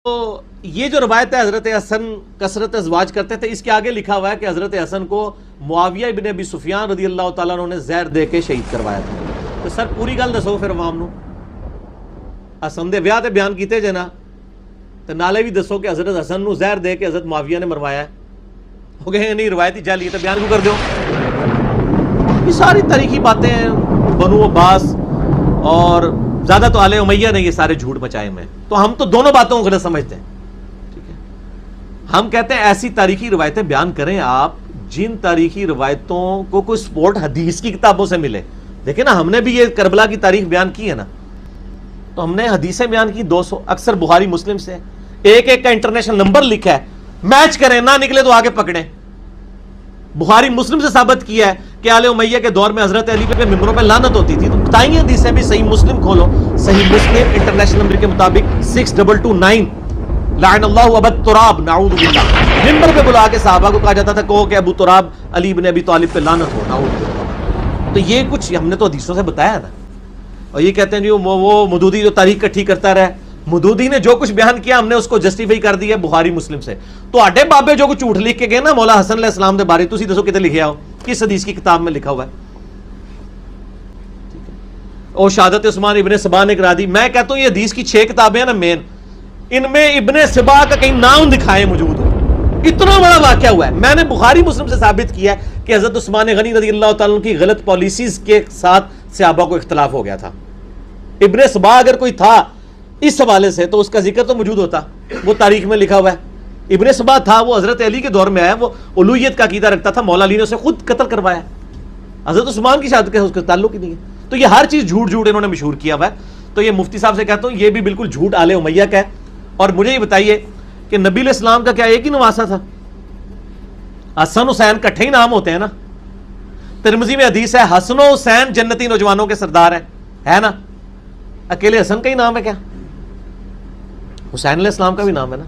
تو یہ جو روایت ہے حضرت حسن کثرت ازواج کرتے تھے، اس کے آگے لکھا ہوا ہے کہ حضرت حسن کو معاویہ ابن ابی سفیان رضی اللہ تعالیٰ عنہ نے زہر دے کے شہید کروایا تھا۔ تو سر پوری گل دسو پھر عوام نو، حسن دے ویاہ تے بیان کیتے جے نا، تو نالے بھی دسو کہ حضرت حسن نو زہر دے کے حضرت معاویہ نے مروایا ہے۔ ہو گئے نہیں روایتی جعلی ہے تو بیان کیوں کر دیو؟ یہ ساری تاریخی باتیں ہیں، بنو عباس اور زیادہ تو آل امیہ نے یہ سارے جھوٹ مچائے ہوئے ہیں۔ تو ہم تو دونوں باتوں کو غلط سمجھتے ہیں، ٹھیک ہے؟ ہم کہتے ہیں ایسی تاریخی روایتیں بیان کریں آپ جن تاریخی روایتوں کو کوئی سپورٹ حدیث کی کتابوں سے ملے۔ دیکھیں نا، ہم نے بھی یہ کربلا کی تاریخ بیان کی ہے نا، تو ہم نے حدیثیں بیان کی 200، اکثر بخاری مسلم سے، ایک ایک کا انٹرنیشنل نمبر لکھا ہے، میچ کریں، نہ نکلے تو آگے پکڑیں۔ بخاری مسلم سے ثابت کیا ہے کہ آل امیہ کے دور میں حضرت علی پہ ممبروں پہ لعنت ہوتی تھی، تو بتائیے حدیثیں بھی۔ صحیح مسلم کھولو، صحیح مسلم انٹرنیشنل نمبر کے مطابق 6229، لعن اللہ ابا تراب، نعوذ باللہ۔ ممبر پہ بلا کے صحابہ کو کہا جاتا تھا کہو کہ ابو تراب علی بن ابی طالب پہ لعنت ہو، نعوذ باللہ۔ تو یہ کچھ ہم نے تو حدیثوں سے بتایا نا، اور یہ کہتے ہیں جی وہ مودودی جو تاریخ کٹھی کرتا رہا، مودودی نے جو کچھ بیان کیا ہم نے اس کو جسٹیفائی کر دیا بخاری مسلم سے۔ تو آڈے بابے جو کچھ جھوٹ لکھ کے گئے نا مولا حسن علیہ السلام دے بارے، تسی دسو کتے لکھیا ہو، کس حدیث کی کتاب میں لکھا ہوا ہے؟ او شہادت عثمان ابن سبا نے کرا دی۔ میں کہتا ہوں یہ حدیث کی 6 کتابیں ہیں نا مین، ان میں ابن سبا کا کہیں نام دکھائے موجود ہو، اتنا بڑا واقعہ ہوا ہے۔ میں نے بخاری مسلم سے ثابت کیا ہے کہ حضرت عثمان غنی رضی اللہ تعالیٰ عنہ کی غلط پالیسیز کے ساتھ صحابہ کو اختلاف ہو گیا تھا۔ ابن سبا اگر کوئی تھا اس حوالے سے تو اس کا ذکر تو موجود ہوتا، وہ تاریخ میں لکھا ہوا ہے۔ ابن سبا تھا، وہ حضرت علی کے دور میں آیا، وہ الوہیت کا عقیدہ رکھتا تھا، مولا علی نے اسے خود قتل کروایا۔ حضرت عثمان کی شہادت کا اس کا تعلق ہی نہیں ہے۔ تو یہ ہر چیز جھوٹ جھوٹ انہوں نے مشہور کیا ہوا ہے۔ تو یہ مفتی صاحب سے کہتا ہوں یہ بھی بالکل جھوٹ آل امیہ کا ہے۔ اور مجھے یہ بتائیے کہ نبی علیہ السلام کا کیا ایک ہی نواسہ تھا؟ حسن حسین کٹھے ہی نام ہوتے ہیں نا۔ ترمذی میں حدیث ہے حسن و حسین جنتی نوجوانوں کے سردار ہیں، ہے نا؟ اکیلے حسن کا ہی نام ہے کیا؟ حسین علیہ السلام کا بھی نام ہے نا۔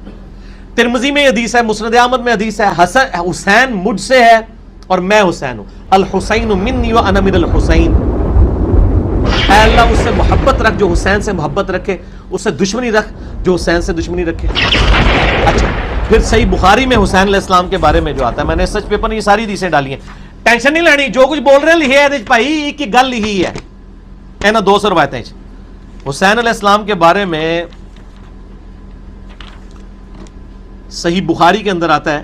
ترمذی میں حدیث ہے، مسند احمد میں حدیث ہے، حسین مجھ سے ہے اور میں حسین ہوں، الحسین منی وانا من الحسین۔ اے اللہ اس سے محبت رکھ جو حسین سے محبت رکھے، اس سے دشمنی رکھ جو حسین سے دشمنی رکھے۔ اچھا پھر صحیح بخاری میں حسین علیہ السلام کے بارے میں جو آتا ہے، میں نے سچ پیپر میں یہ ساری حدیثیں ڈالی ہیں، ٹینشن نہیں لینی، جو کچھ بول رہے ہیں لکھے ہے بھائی، ایک کی گل لکھی ہے، اے نا 200 روایتیں۔ حسین علیہ السلام کے بارے میں صحیح بخاری کے اندر آتا ہے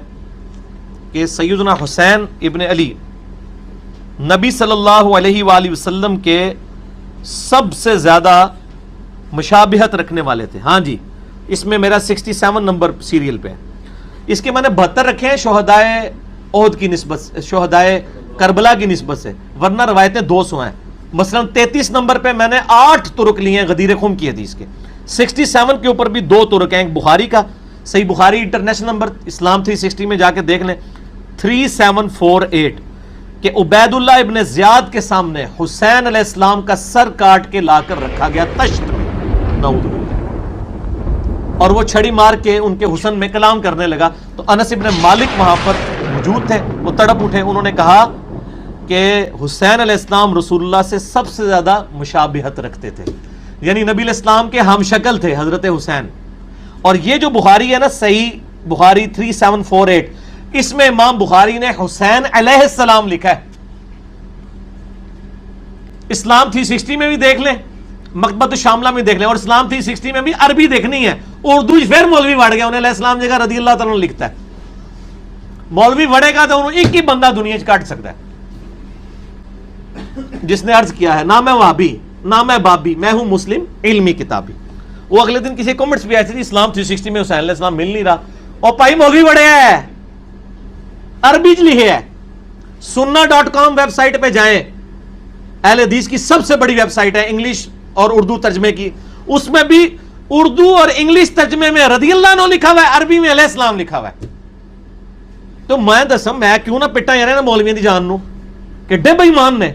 کہ سیدنا حسین ابن علی نبی صلی اللہ علیہ وآلہ وسلم کے سب سے زیادہ مشابہت رکھنے والے تھے۔ ہاں جی، اس میں میرا 67 نمبر سیریل پہ ہے، اس کے میں نے 72 رکھے ہیں شہدائے احد کی نسبت سے، شہدائے کربلا کی نسبت سے، ورنہ روایتیں 200 ہیں۔ مثلا 33 نمبر پہ میں نے 8 طرق لیے ہیں غدیر خم کی حدیث کے، 67 کے اوپر بھی 2 طرق ہیں، ایک بخاری کا، صحیح بخاری انٹرنیشنل نمبر اسلام 360 میں جا کے دیکھ لیں 3748 کہ عبید اللہ ابن زیاد کے سامنے حسین علیہ السلام کا سر کاٹ کے لا کر رکھا گیا تشت میں، نعوذ باللہ، اور وہ چھڑی مار کے ان کے حسن میں کلام کرنے لگا۔ تو انس ابن مالک وہاں پر موجود تھے، وہ تڑپ اٹھے، انہوں نے کہا کہ حسین علیہ السلام رسول اللہ سے سب سے زیادہ مشابہت رکھتے تھے، یعنی نبی علیہ السلام کے ہم شکل تھے حضرت حسین۔ اور یہ جو بخاری ہے نا صحیح بخاری 3748، اس میں امام بخاری نے حسین علیہ السلام لکھا ہے۔ اسلام 360 میں بھی دیکھ لیں، مکتبۃ الشاملہ میں دیکھ لیں، اور اسلام 360 میں بھی عربی دیکھنی ہے، اردو پھر مولوی وڑ گیا، انہیں علیہ السلام جگہ رضی اللہ تعالیٰ لکھتا ہے۔ مولوی وڑے گا تو انہوں ایک ہی بندہ دنیا کاٹ سکتا ہے جس نے عرض کیا ہے نہ میں وہابی نہ میں بابی، میں ہوں مسلم علمی کتابی۔ وہ اگلے دن کسی کمنٹس بھی آئے تھے اسلام 360 میں حسین علیہ السلام مل نہیں رہا، اور پائی مولوی بڑے ہے، عربی لکھے ہے۔ sunna.com ویب سائٹ پہ جائیں، اہل حدیث کی سب سے بڑی ویب سائٹ ہے، انگلش اور اردو ترجمے کی، اس میں بھی اردو اور انگلش ترجمے میں رضی اللہ عنہ لکھا ہوا ہے، عربی میں علیہ السلام لکھا ہوا ہے۔ تو میں دسم میں کیوں نہ پٹا یار نا مولویاں دی جان نو، کہ ڈے بے ایمان نے